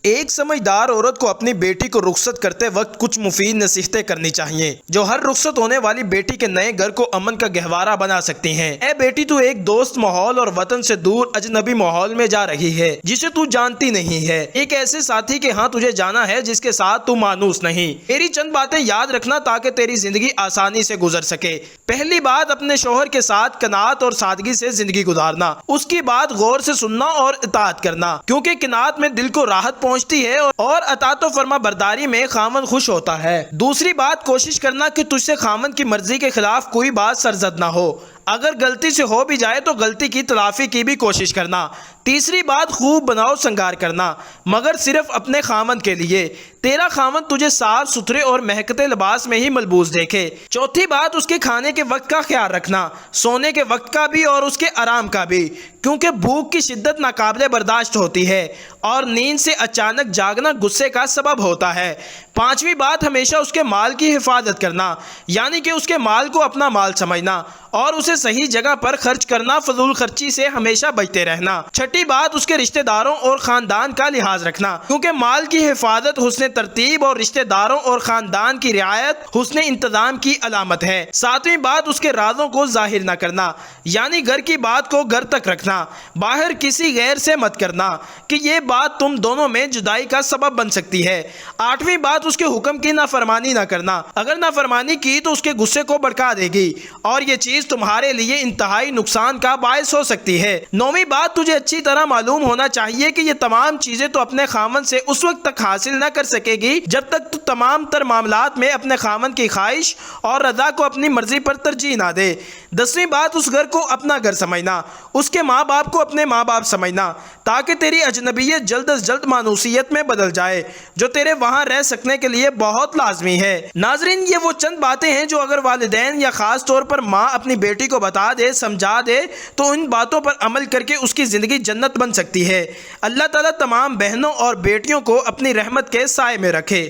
ایک سمجھدار عورت کو اپنی بیٹی کو رخصت کرتے وقت کچھ مفید نصیحتیں کرنی چاہیے جو ہر رخصت ہونے والی بیٹی کے نئے گھر کو امن کا گہوارہ بنا سکتی ہیں۔ اے بیٹی، تو ایک دوست ماحول اور وطن سے دور اجنبی ماحول میں جا رہی ہے جسے تو جانتی نہیں ہے، ایک ایسے ساتھی کے ہاں تجھے جانا ہے جس کے ساتھ تو مانوس نہیں۔ میری چند باتیں یاد رکھنا تاکہ تیری زندگی آسانی سے گزر سکے۔ پہلی بات، اپنے شوہر کے ساتھ قناعت اور سادگی سے زندگی گزارنا، اس کی بات غور سے سننا اور اطاعت کرنا، کیونکہ قناعت میں دل کو راحت پہنچتی ہے اور اطاعت و فرما برداری میں خاوند خوش ہوتا ہے۔ دوسری بات، کوشش کرنا کہ تجھ سے خاوند کی مرضی کے خلاف کوئی بات سرزد نہ ہو، اگر غلطی سے ہو بھی جائے تو غلطی کی تلافی کی بھی کوشش کرنا۔ تیسری بات، خوب بناؤ سنگار کرنا، مگر صرف اپنے خاوند کے لیے، تیرا خاوند تجھے صاف ستھرے اور مہکتے لباس میں ہی ملبوس دیکھے۔ چوتھی بات، اس کے کھانے کے وقت کا خیال رکھنا، سونے کے وقت کا بھی اور اس کے آرام کا بھی، کیونکہ بھوک کی شدت ناقابل برداشت ہوتی ہے اور نیند سے اچانک جاگنا غصے کا سبب ہوتا ہے۔ پانچویں بات، ہمیشہ اس کے مال کی حفاظت کرنا، یعنی کہ اس کے مال کو اپنا مال سمجھنا اور اسے صحیح جگہ پر خرچ کرنا، فضول خرچی سے ہمیشہ بچتے رہنا۔ چھٹی بات، اس کے رشتہ داروں اور خاندان کا لحاظ رکھنا، کیونکہ مال کی حفاظت حسن ترتیب اور رشتہ داروں اور خاندان کی رعایت حسن انتظام کی علامت ہے۔ ساتویں بات، اس کے رازوں کو ظاہر نہ کرنا، یعنی گھر کی بات کو گھر تک رکھنا، باہر کسی غیر سے مت کرنا کہ یہ بات تم دونوں میں جدائی کا سبب بن سکتی ہے۔ آٹھویں بات، اس کے حکم کی نافرمانی نہ کرنا، اگر نافرمانی کی تو اس کے غصے کو بھڑکا دے گی اور یہ چیز تمہارے لیے انتہائی نقصان کا باعث ہو سکتی ہے۔ نویں بات، تجھے اچھی طرح معلوم ہونا چاہیے کہ یہ تمام چیزیں تو اپنے خاوند سے اس وقت تک حاصل نہ کر سکے گی جب تک تو تمام تر معاملات میں اپنے خاوند کی خواہش اور رضا کو اپنی مرضی پر ترجیح نہ دے۔ 10ویں بات، اس گھر کو اپنا گھر سمجھنا، اس کے ماں باپ کو اپنے ماں باپ سمجھنا، تاکہ تیری اجنبیت جلد از جلد مانوسیت میں بدل جائے جو تیرے وہاں رہ سکنے کے لیے بہت لازمی ہے۔ ناظرین، یہ وہ چند باتیں ہیں جو اگر والدین یا خاص طور پر ماں اپنی بیٹی کو بتا دے، سمجھا دے تو ان باتوں پر عمل کر کے اس کی زندگی جنت بن سکتی ہے۔ اللہ تعالیٰ تمام بہنوں اور بیٹیوں کو اپنی رحمت کے سائے میں رکھے۔